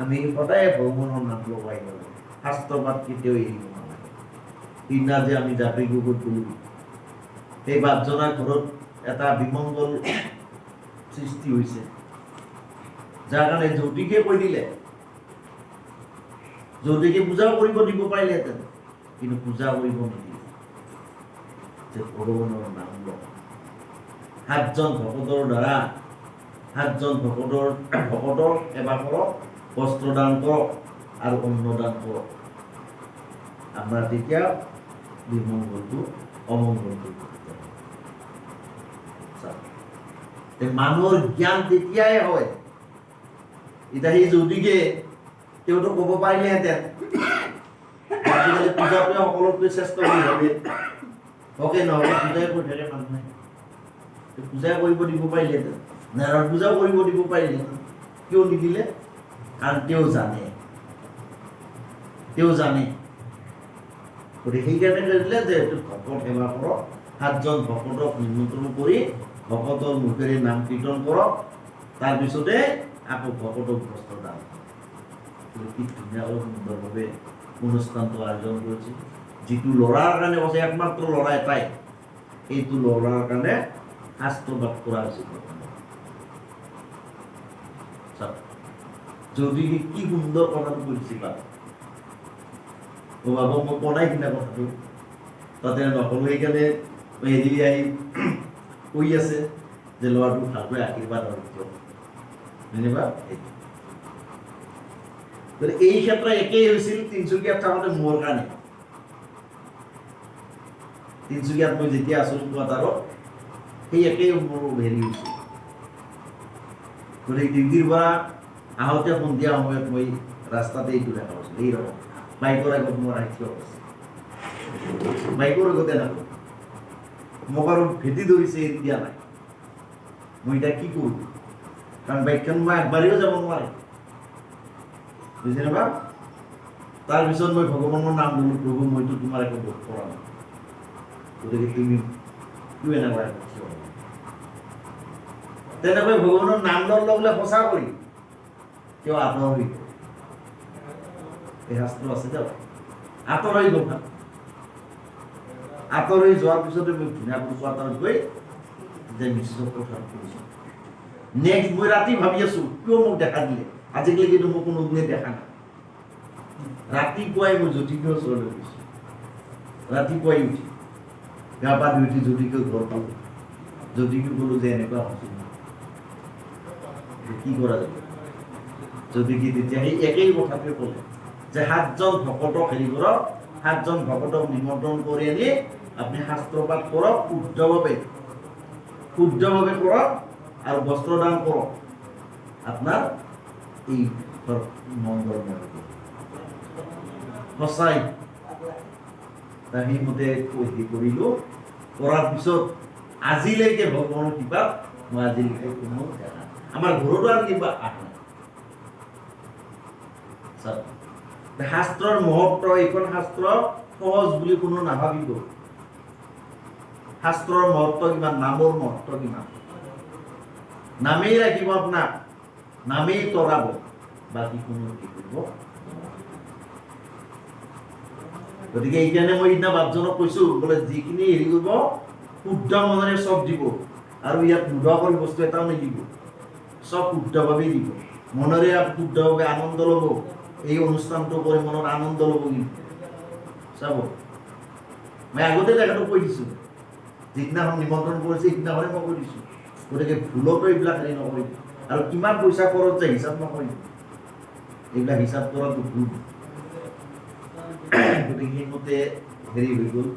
আমি সদায় ভগৱানৰ নাম ল'ব লাগিব। শাস্ত্ৰপাঠ কেতিয়াও এৰিব নালাগে। সিদিনা যে আমি জাপি গুগত গ'লোঁ, সেই বাপজনাৰ ঘৰত এটা বিমংগল সৃষ্টি হৈছে, যাৰ কাৰণে জ্যোতিষে কৈ দিলে। জ্যোতিষে পূজাও কৰিব দিব পাৰিলেহেঁতেন, কিন্তু পূজা কৰিব নিদিলে। যে ভগৱানৰ নাম লওক। 7জন ভকতৰ দ্বাৰা 7জন ভকতক সেৱা কৰক, বস্ত্ৰ দান কৰক আৰু অন্ন দান কৰক। আমাৰ তেতিয়া বিমংগলটো অমংগলটো মানুহৰ জ্ঞান তেতিয়াই হয়। এতিয়া সেই জ্যোতিষে তেওঁতো ক'ব পাৰিলেহেঁতেন আজিকালি পূজাটোৱে সকলোতকৈ শ্ৰেষ্ঠ বুলি ভাবে, হকে নহ'ব পূজাই কৰি থাকে মানুহে। পূজাই কৰিব দিব পাৰিলেহেঁতেন, নাৰায়ণ পূজাও কৰিব দিব পাৰিলেহেঁতেন। কিয় নিদিলে? কাৰণ তেওঁ জানে। গতিকে সেইকাৰণে কৰিলে যে ভকত সেৱা কৰক, 7জন ভকতক নিমন্ত্ৰণ কৰি ভকতৰ মুখেৰে নাম কীৰ্তন কৰক, তাৰপিছতে আকৌ ভকতক বস্ত্ৰ দান। কি ধুনীয়াকৈ সুন্দৰভাৱে অনুষ্ঠানটো আয়োজন কৰিছে। যিটো ল'ৰাৰ কাৰণে কৈছে, একমাত্ৰ ল'ৰা এটাই, এইটো ল'ৰাৰ কাৰণে শাস্ত্ৰপাঠ কৰা হৈছে। যদি কি সুন্দৰ কথাটো কৈছে বা বাবা মই কোৱাই কিনা কথাটো তাতে নকলোঁ। সেইকাৰণে হেৰি আহি কৈ আছে যে ল'ৰাটোক ভালকৈ আশীৰ্বাদ যেনিবা। এই ক্ষেত্ৰত একেই হৈছিল তিনিচুকীয়াত থাকোঁতে মোৰ কাৰণে। তিনিচুকীয়াত মই যেতিয়া আছিলোঁ কোৱাটাৰত, সেই একেই মোৰ হেৰি হৈছিল। গতিকে ডিউটিৰ পৰা আহোঁতে সন্ধিয়া সময়ত মই ৰাস্তাতে এইটো দেখা পাইছিলোঁ। এই ৰকম বাইকৰ আগত মোৰ আহি থিয় আছে, বাইকৰ আগতে নাপাওঁ। মোক আৰু ভেটি ধৰিছে, এৰি দিয়া নাই। মই এতিয়া কি কৰোঁ? কাৰণ বাইকখন মই আগবাঢ়িও যাব নোৱাৰিম, বুজিছেনে বা? তাৰপিছত মই ভগৱানৰ নাম ল'লোঁ, প্ৰভু মইতো তোমাৰ একো দুখ কৰা নাই, গতিকে তুমি কিয় এনেকুৱা তেনেকৈ ভগৱানৰ নাম ল'লে সঁচা কৰি তেওঁ আঁতৰ হৈ গ'ল। এই শাস্ত্ৰ আছে যাওক আঁতৰ হৈ গ'ল। আঁতৰ হৈ যোৱাৰ পিছতে মই ধুনীয়াকৈ কোৱাটাৰত গৈ যে মিছেছক কথা কৈছোঁ। নেক্সট মই ৰাতি ভাবি আছোঁ কিয় মোক দেখা দিলে, আজিকালি কিন্তু মোক কোনো গুণে দেখা নাই। ৰাতিপুৱাই মই জ্যোতিষৰ ওচৰলৈ গৈছোঁ, ৰাতিপুৱাই উঠি গা পা ধুই উঠি জ্যোতিষৰ ঘৰ পালোঁ। জ্যোতিষক ক'লোঁ যে এনেকুৱা হৈছিল, কি কৰা যাব? জ্যোতিষে তেতিয়া সেই একেই কথাটোৱে ক'লে যে 7জন ভকতক হেৰি কৰক, 7জন ভকতক নিমন্ত্ৰণ কৰি আনি আপুনি শাস্ত্ৰপাঠ কৰক, শুদ্ধভাৱে কৰক আৰু বস্ত্ৰ দান কৰক, আপোনাৰ এই মংগলময় হ'ব। সঁচাই সেইমতে কৰিলোঁ। কৰাৰ পিছত আজিলৈকে ভগৱানৰ কৃপাত মই আজিলৈকে কোনো দেখা নাই। আমাৰ ঘৰতো আৰু কিবা আহে শাস্ত্ৰৰ মহত্ব। এইখন শাস্ত্ৰ সহজ বুলি কোনো নাভাবিব। শাস্ত্ৰৰ মহত্ব কিমান, নামৰ মহত্ব কিমান। নামেই ৰাখিব আপোনাক, নামেই তৰাব, বাকী কোনো কি কৰিব। গতিকে এইকাৰণে মই সিদিনা বাপজনক কৈছোঁ, বোলে যিখিনি হেৰি কৰিব শুদ্ধ মনেৰে চব দিব, আৰু ইয়াত নোধোৱাকৈ বস্তু এটাও নিদিব, চব শুদ্ধভাৱেই দিব। মনেৰে শুদ্ধভাৱে আনন্দ ল'ব, এই অনুষ্ঠানটো কৰি মনত আনন্দ ল'ব কিন্তু চাব মই আগতে তেখেতক কৈ দিছোঁ যিদিনাখন নিমন্ত্ৰণ কৰিছে সিদিনাখনে মই কৈ দিছোঁ গতিকে ভুলতো এইবিলাক হেৰি নকৰিব আৰু কিমান পইচা খৰচ যায় হিচাপ নকৰিব এইবিলাক হিচাপ কৰাটো ভুল গতিকে সেইমতে হেৰি হৈ গ'ল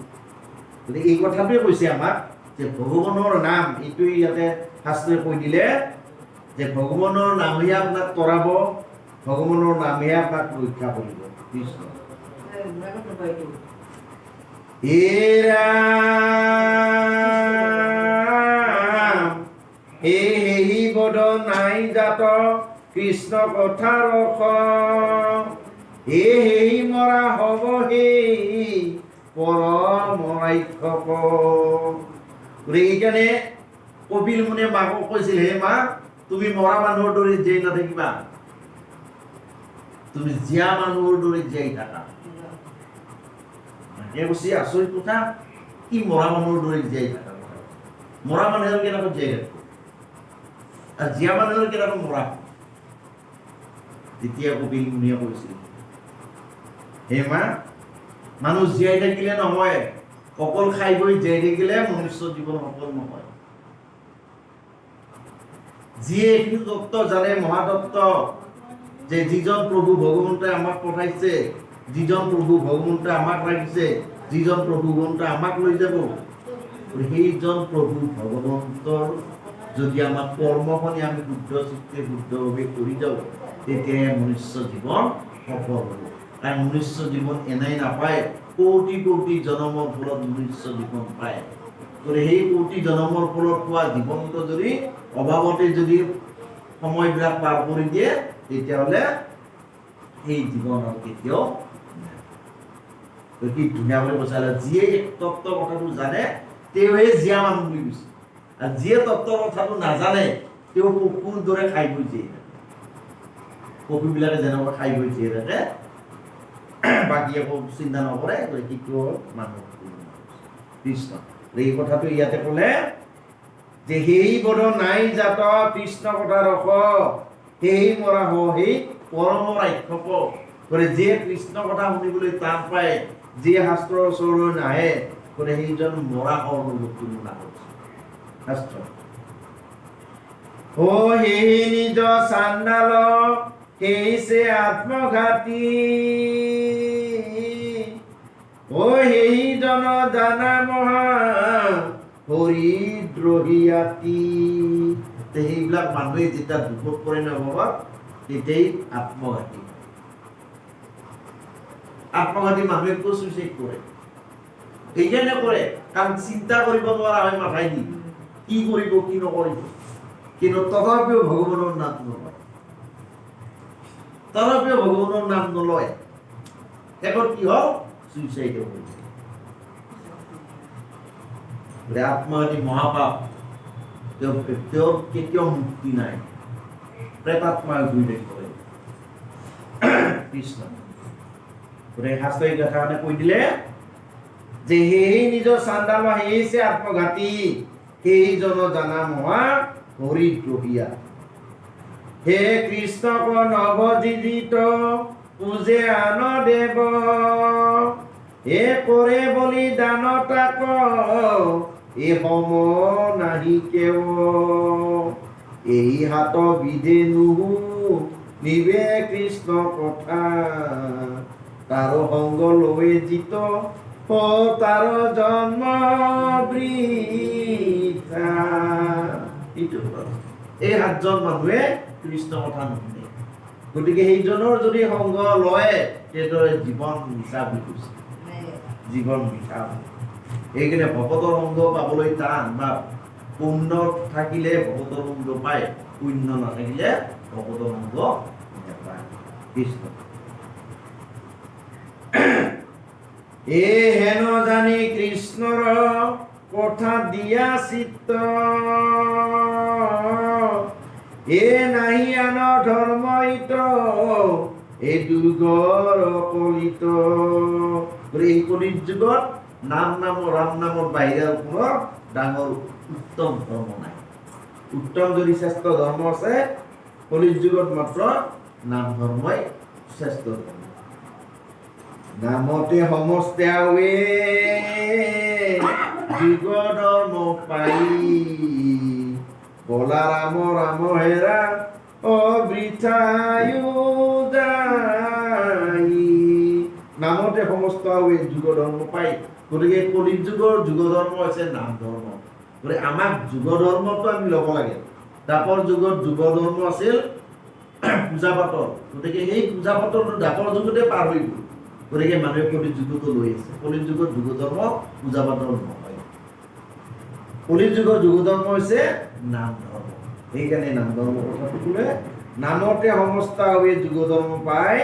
গতিকে এই কথাটোৱে কৈছে আমাক যে ভগৱানৰ নাম এইটোৱে ইয়াতে শাস্ত্ৰই কৈ দিলে যে ভগৱানৰ নামহে আপোনাক তৰাব ভগৱানৰ নামহে আপোনাক ৰক্ষা কৰিব কৃষ্ণ হে ৰাম হে বদ নাই জাত কৃষ্ণ কথা ৰখ হে মৰা হ'ব হে পৰম ৰাক্ষক গতিকে এইকাৰণে কপিল মুনিয়ে মাকক কৈছিল হে মা তুমি মৰা মানুহৰ দৰে জীয়াই নাথাকিবা তুমি জীয়া মানুহৰ দৰে জীয়াই থাকা কৈছে আচৰিত কথা কি মৰা মানুহৰ দৰে জীয়াই থাকা মৰা মানুহৰ কেনেকৈ জীয়াই থাকিব আৰু জীয়া মানুহৰ কেনেকৈ মৰা তেতিয়া কপিল মুনিয়ে কৈছিল হে মা মানুহ জীয়াই থাকিলে নহয় অকল খাই বৈ জীয়াই থাকিলে মনুষ্য জীৱন সফল নহয় যিয়ে এইটো তত্ত্ব জানে মহাতত্ত্ব যে যিজন প্ৰভু ভগৱন্তই আমাক পঠাইছে যিজন প্ৰভু ভগৱন্তই আমাক ৰাখিছে যিজন প্ৰভু ভগৱন্তই আমাক লৈ যাব সেইজন প্ৰভু ভগৱন্তৰ যদি আমাক কৰ্মখনি আমি শুদ্ধ চিত্তে শুদ্ধভাৱে কৰি যাওঁ তেতিয়াহে মনুষ্য জীৱন সফল হ'ব কাৰণ মনুষ্য জীৱন এনেই নাপায় কোটি কোটি জনমৰ ফলত মনুষ্য জীৱন পায় গতিকে সেই কোটি জনমৰ ফলত পোৱা জীৱনটো যদি অভাৱতে যদি সময়বিলাক পাৰ কৰি দিয়ে তেতিয়াহ'লে সেই জীৱন আৰু কেতিয়াও কি ধুনীয়াকৈ কৈছে যিয়ে এক তত্ত্ব কথাটো জানে তেওঁহে জীয়া মানুহ বুলি কৈছে আৰু যিয়ে তত্ত্বৰ কথাটো নাজানে তেওঁ পশুৰ দৰে খাই বৈ জীয়াই থাকে পশুবিলাকে যেনেকৈ খাই বৈ জীয়াই থাকে বাকী একো চিন্তা নকৰে সেইটো মানুহ কৃষ্ণ এই কথাটো ইয়াতে ক'লে যে সেই বদ নাই জাত কৃষ্ণ কথা ৰখ সেই মৰা হ সেই পৰম ৰাক্ষক গতিকে যিয়ে কৃষ্ণ কথা শুনিবলৈ টান পায় যিয়ে শাস্ত্ৰৰ ওচৰলৈ নাহে গতিকে সেইজন মৰা হৰ কোনো নাহে শাস্ত্ৰ ও সেই নিজ চাণ্ডাল সেইছে আত্মঘাতী ও সেইজন জানা মহা হৰিদ্ৰোহীয়াতি সেইবিলাক মানুহে যেতিয়া দুখত পৰে ন বাবা তেতিয়াই আত্মঘাতী আত্মঘাতী মানুহে একো চুইচাইড কৰে এইকাৰণে কৰে কাৰণ চিন্তা কৰিব নোৱাৰা হয় মাথাই দি কি কৰিব কি নকৰিব কিন্তু তথাপিও ভগৱানৰ নাম নলয় তথাপিও ভগৱানৰ নাম নলয় শেষত কি হ'ল চুইচাইড কৰিছে আত্মঘাতী মহাপাপ তেওঁৰ কেতিয়াও মুক্তি নাই প্ৰেতাত্মাই ঘূৰি থাকিব লাগিব কৃষ্ণ গতিকে শাস্ত্ৰই কাৰণে কৈ দিলে যে সেই নিজৰ চাণ্ডাল সেইছে আত্মঘাতী সেইজন জানা মহা হৰিদ্ৰোহীয়া হে কৃষ্ণক নৱজীৱিত পূজে আন দেৱ হে কৰে বলি দান তাক এই সম নাহি কেৱ এই হাত বিধে নুহু নিবে কৃষ্ণ কথা তাৰ সংগ লৈ জিত তাৰ জন্ম বৃথা এইটো এই 7 জন মানুহে কৃষ্ণ কথা নুশুনে গতিকে সেইজনৰ যদি সংগ লয় তেতিয়াহ'লে জীৱন মিছা বুলি কৈছে জীৱন মিছা এইকাৰণে ভকতৰ সংগ পাবলৈ টান বা পুণ্য থাকিলে ভকতৰ সংগ পায় পুণ্য নাথাকিলে ভকতৰ সংগ নাপায় কৃষ্ণ এ হেন জানি কৃষ্ণৰ কথা দিয়া চিত্ত এ নাহি আন ধৰ্মহিত এই দুৰ্গৰ কলিত এই কলিৰ যুগত নাম ৰাম নামৰ বাহিৰৰ কোনো ডাঙৰ উত্তম ধৰ্ম নাই উত্তম যদি শ্ৰেষ্ঠ ধৰ্ম আছে কলিৰ যুগত মাত্ৰ নাম ধৰ্মই শ্ৰেষ্ঠ ধৰ্ম। নামতে সমস্তাৱে যুগ ধৰ্ম পাই বলা ৰাম ৰাম হেৰা অবৃথায়ো যায়। নামতে সমস্ত হৈ যুগ ধৰ্ম পাই, গতিকে কলিত যুগৰ যুগ ধৰ্ম হৈছে নাম ধৰ্ম। গতিকে আমাক যুগ ধৰ্মটো আমি ল'ব লাগে। দাপৰ যুগত যুগ ধৰ্ম আছিল পূজা পাতল, গতিকে সেই পূজা পাতলটো দাপৰ যুগতে পাৰ হৈ গ'ল। গতিকে মানুহে কলিত যুগতো লৈ আছে। কলিত যুগত যুগ ধৰ্ম পূজা পাতল নহয়। কলিত যুগৰ যুগ ধৰ্ম হৈছে নাম ধৰ্ম। সেইকাৰণে নাম ধৰ্ম কথাটো ক'লে, নামতে সমস্ত হৈ যুগ ধৰ্ম পাই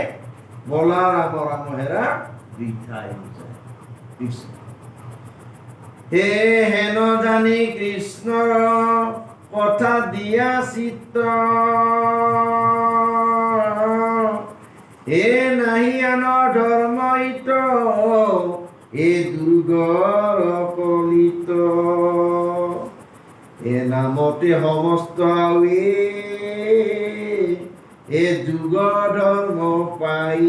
বলা ৰাম ৰাম হেৰা বৃথাই যায়। কৃষ্ণ হে হেন জানি কৃষ্ণৰ কথা দিয়া চিত্ত, হে নাহি আনৰ ধৰ্ম হিত, এ দুৰ্গৰ কলিত। এ নামতে সমস্ত হৈ এ যুগ ধৰ্ম পাই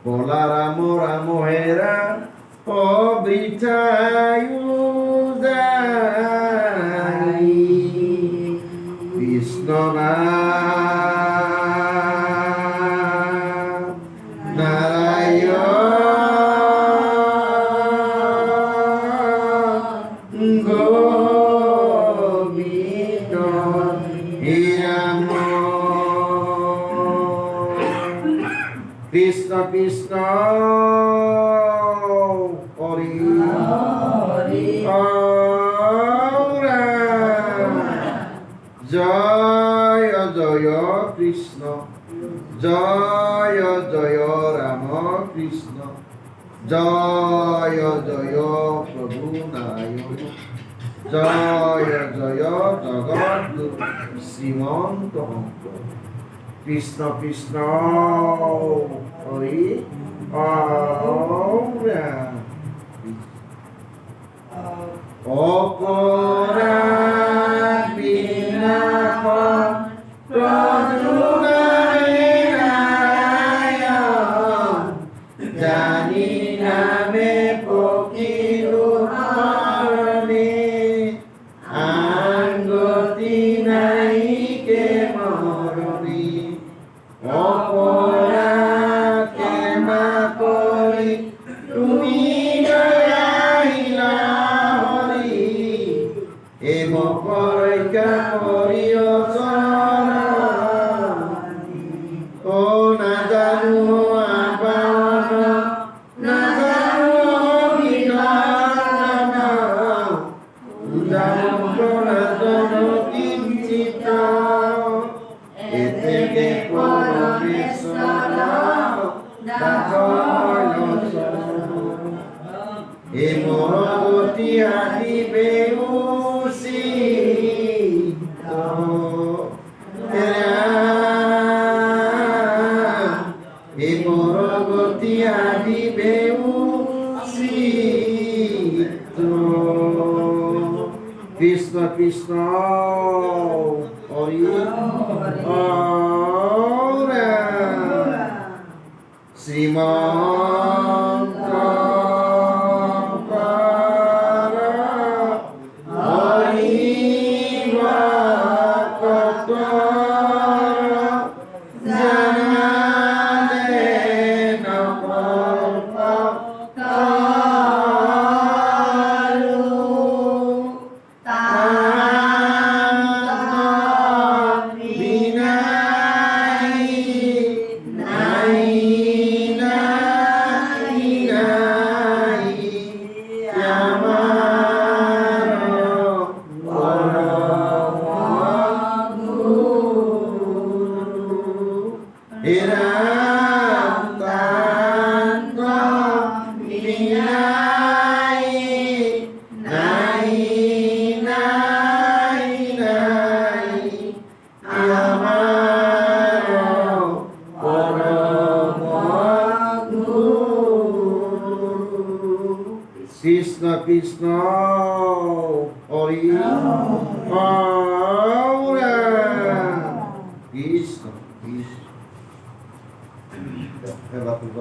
বলা ৰাম ৰাম হেৰা অবৃথায়ো যায়। কৃষ্ণ নাম নারায়ণ গোবিন্দ হে রাম। কৃষ্ণ কৃষ্ণ হরি হরি রাম। জয় জয় কৃষ্ণ জয় জয় রাম কৃষ্ণ, জয় জয় প্রভু নারায়ণ, জয় জয় জগদ্গুরু শ্রীমন্ত শঙ্কর। কৃষ্ণ কৃষ্ণ হরি রাম। অপরাধ বিনাশন প্রভুনামে নারায়ণ, জানি নামে প্রকৃত ধর্মে, আঙ্গতি নাই কে মরণে। অপরাধ ক্ষমা কৰি তুমি আহিলা হৰি, এ মকৰক্ষা কৰিয় চৰণ। ও নাজানো আপান নাজানো বিধান, নাজানো কিঞ্চিত, এতেকে পৰমেশ্বৰ দাসৰ এ মৰগতি আদি বেউচি, এ মৰগতি আদি বেউচি। কৃষ্ণ কৃষ্ণ হৰি রাম। শ্রীমন্ত হরি ভক্ত জানালে নকল্প কারু, তান্ত বিনাই নাই নাই নাই আমার পরম গুরু। হে রাম তান্ত বিনাই নাই নাই নাই আমার পরম গুরু। কৃষ্ণ কৃষ্ণ হরি রাম। কৃষ্ণ কৃষ্ণ এবার তুলব।